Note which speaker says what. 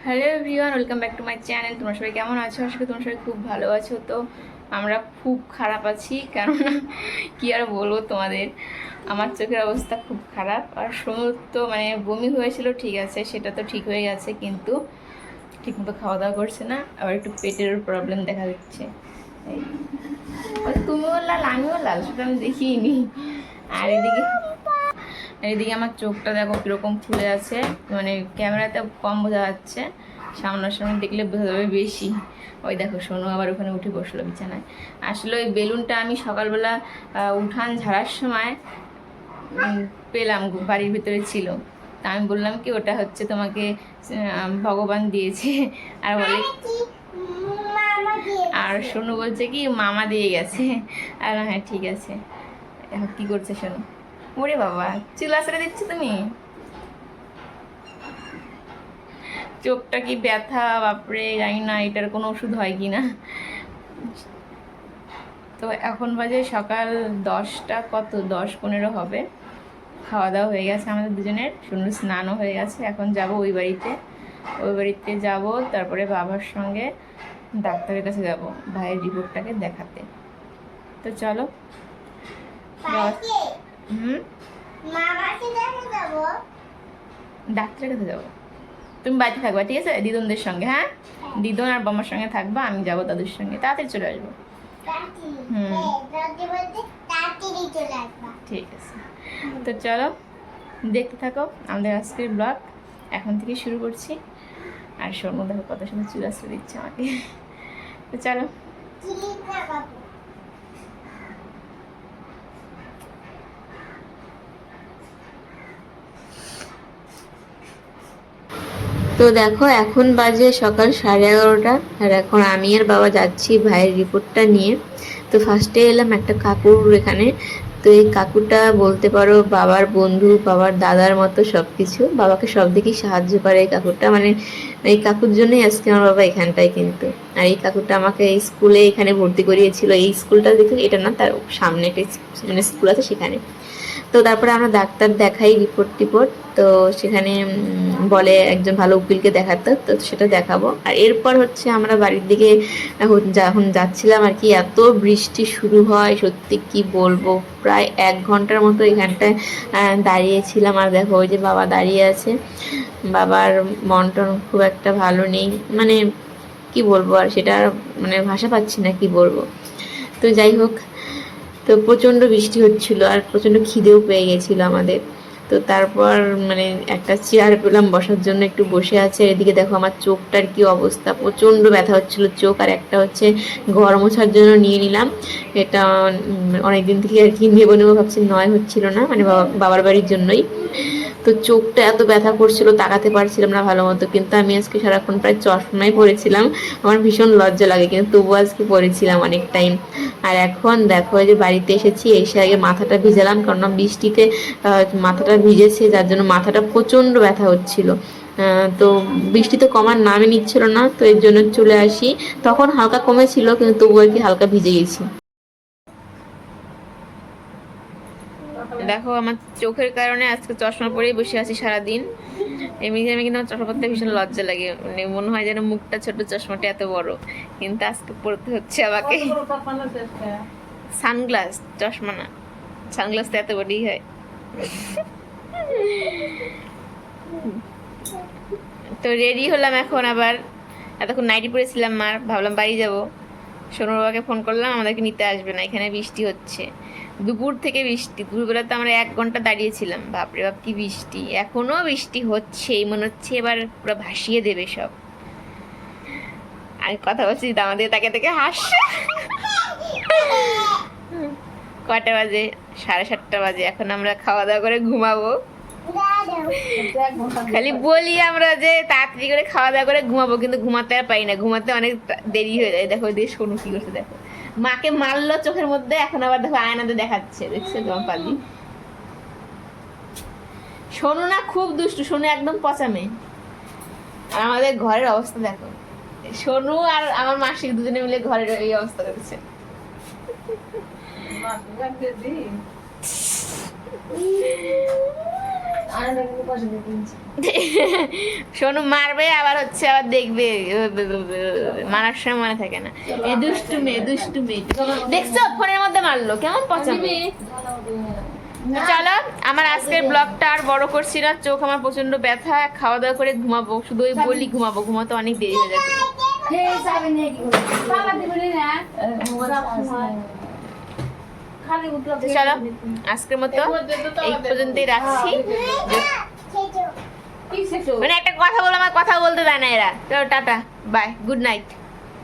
Speaker 1: Hello everyone, welcome back to my channel. তোমরা সবাই কেমন আছো? আজকে তোমরা সবাই খুব ভালো আছো। তো আমরা খুব খারাপ আছি, কারণ কি আর বলবো তোমাদের, আমার চোখের অবস্থা খুব খারাপ। আর সোনুর তো মানে বমি হয়েছিল, ঠিক আছে, সেটা তো ঠিক হয়ে গেছে, কিন্তু ঠিকমতো খাওয়া দাওয়া করছে না, আবার একটু পেটের প্রবলেম দেখা দিচ্ছে। তুমিও লাল, আমিও লাল, সেটা আমি দেখিনি। আর এদিকে আমার চোখটা দেখো কিরকম ফুলে আছে, মানে ক্যামেরাতে কম বোঝা যাচ্ছে, সামনাসামনি দেখলে বোঝা যাবে বেশি। ওই দেখো সোনু আবার ওখানে উঠে বসলো বিছানায়। আসলে ওই বেলুনটা আমি সকালবেলা উঠান ঝাড়ার সময় পেলাম, বাড়ির ভিতরে ছিল। তা আমি বললাম কি ওটা হচ্ছে তোমাকে ভগবান দিয়েছে। আর বলে, আর সোনু বলছে কি মামা দিয়ে গেছে। আর হ্যাঁ ঠিক আছে। এখন কি করছে সোনু? ওরে বাবা, চুল আছড়ে দিচ্ছ তুমি? চোখটা কি ব্যথা, বাপরে, জানি না এটার কোনো ওষুধ হয় কি না। তো এখন বাজে সকাল 10টা, কত 10-15 হবে। খাওয়া দাওয়া হয়ে গেছে আমাদের দুজনের, সুন্দর স্নানও হয়ে গেছে। এখন যাব ওই বাড়িতে যাব, তারপরে বাবার সঙ্গে ডাক্তারের কাছে যাব ভাইয়ের রিপোর্টটাকে দেখাতে। তো চলো। ডাক্তারের কাছে যাবো, তুমি বাড়িতে থাকবা, ঠিক আছে, দিদনদের সঙ্গে। হ্যাঁ, দিদন আর বাবার সঙ্গে থাকবা, আমি যাবো দাদুর সঙ্গে, তাড়াতাড়ি চলে আসবো। ঠিক আছে, তো চলো দেখতে থাকো আমাদের আজকের ব্লগ, এখন থেকে শুরু করছি। আর সোনু দেখো কত সুন্দর চুল আসতে দিচ্ছে আমাকে। তো চলো। তো দেখো এখন বাজে সকাল 11:30, আর এখন আমি আর বাবা যাচ্ছি ভাইয়ের রিপোর্টটা নিয়ে। তো ফার্স্টে এলাম একটা কাকুর এখানে। তো এই কাকুটা বলতে পারো বাবার বন্ধু, বাবার দাদার মতো সব কিছু, বাবাকে সব দিকেই সাহায্য করে এই কাকুটা। মানে এই কাকুর জন্যই আজকে আমার বাবা এখানটায় কিন্তু। আর এই কাকুটা আমাকে এই স্কুলে এখানে ভর্তি করিয়েছিল, এই স্কুলটা দেখে, এটা না, তার সামনে একটা মানে স্কুল আছে সেখানে। তো তারপরে আমরা ডাক্তার দেখাই, রিপোর্ট। তো সেখানে বলে একজন ভালো উকিলকে দেখাতে, তো সেটা দেখাবো। আর এরপর হচ্ছে আমরা বাড়ির দিকে যখন যাচ্ছিলাম আর কি, এত বৃষ্টি শুরু হয়, সত্যি কি বলবো, প্রায় 1 ঘন্টার মতো এখানটায় দাঁড়িয়েছিলাম। আর দেখো ওই যে বাবা দাঁড়িয়ে আছে, বাবার মন টন খুব একটা ভালো নেই, মানে কি বলবো, আর সেটা মানে ভাষা পাচ্ছি না কি বলবো। তো যাই হোক, তো প্রচণ্ড বৃষ্টি হচ্ছিল, আর প্রচণ্ড খিদেও পেয়ে গেছিলো আমাদের। তো তারপর মানে একটা চেয়ার পেলাম বসার জন্য, একটু বসে আছে। এদিকে দেখো আমার চোখটার কি অবস্থা, প্রচণ্ড ব্যথা হচ্ছিল চোখ। আর একটা হচ্ছে ঘর মোছার জন্য নিয়ে নিলাম, এটা অনেকদিন থেকে আর কি নেবো নেবো ভাবছি, নয় হচ্ছিল না, মানে বাবার বাড়ির জন্যই। তো চোখটা এত ব্যথা করছিল, তাকাতে পারছিলাম না ভালো মতো। কিন্তু আমি আজকে সারাক্ষণ প্রায় চশমাই পরেছিলাম, আমার ভীষণ লজ্জা লাগে, কিন্তু তবুও আজকে পরেছিলাম অনেক টাইম। আর এখন দেখো যে বাড়িতে এসেছি, এসে আগে মাথাটা ভিজালাম, কারণ বৃষ্টিতে মাথাটা ভিজেছে, যার জন্য মাথাটা প্রচণ্ড ব্যথা হচ্ছিল। তো বৃষ্টি তো কমার নামই নিচ্ছিল না, তো এর জন্য চলে আসি। তখন হালকা কমেছিল, কিন্তু তবুও আর কি হালকা ভিজে গেছি। দেখো আমার চোখের কারণে আজকে চশমা পরেই বসে আছি সারাদিন। এমনিতে আমি কিন্তু আমার চশমা পরতে ভীষণ লজ্জা লাগে, মানে মনে হয় যেন মুখটা ছোট, চশমাটা এত বড়, কিন্তু আজকে পড়তে হচ্ছে আমাকে। সানগ্লাস, চশমা না, সানগ্লাস তো এত বড়ই হয়। তো রেডি হলাম এখন আবার, এতক্ষণ নাইটি পরেছিলাম, মার ভাবলাম বাড়ি যাবো। সোনুর বাবাকে ফোন করলাম, আমাদেরকে নিতে আসবে না, এখানে বৃষ্টি হচ্ছে দুপুর থেকে। বৃষ্টি দুপুরবেলা তো আমরা 1 ঘন্টা দাঁড়িয়েছিলাম, বাপরে বাপ কি বৃষ্টি, এখনো বৃষ্টি হচ্ছেই, মনে হচ্ছে এবার পুরো ভাসিয়ে দেবে সব। আমি কথা বলছি, আমাদের তাকে তাকে হাসছে। কটা বাজে? 7:30 বাজে। এখন আমরা খাওয়া দাওয়া করে ঘুমাবো। খালি বলি আমরা যে তাড়াতাড়ি করে খাওয়া দাওয়া করে ঘুমাবো, কিন্তু ঘুমাতে আর পাই না, ঘুমাতে অনেক দেরি হয়ে যায়। দেখো দিয়ে সোনু কি করছে, দেখো মাকে মারলো চোখের মধ্যে, এখন আবার দেখো আয়নাতে দেখাচ্ছে, দেখছো তোমার পালি। সোনু না খুব দুষ্টু, সোনু একদম পচামে। আর আমাদের ঘরের অবস্থা দেখো, সোনু আর আমার মাসি দুজনে মিলে ঘরের এই অবস্থা করেছে। সোনু মারবে আবার হচ্ছে আবার দেখবে মারার সময় মনে থাকে না। এ দুষ্টু মেয়ে দুষ্টু মেয়ে দেখছো ফোনের মধ্যে মারলো কেমন পছন্দ। চলো আমার আজকের ব্লগটা আর বড় করছি না, চোখ আমার প্রচন্ড ব্যথা, খাওয়া দাওয়া করে ঘুমাবো, শুধু ওই বলি ঘুমাবো, ঘুমাতে অনেক দেরি হয়ে যাবে। চলো আজকের মতো এই পর্যন্তই রাখছি। মানে একটা কথা বলো, আমার কথা বলতে দেয় না এরা। চলো টাটা বাই, গুড নাইট।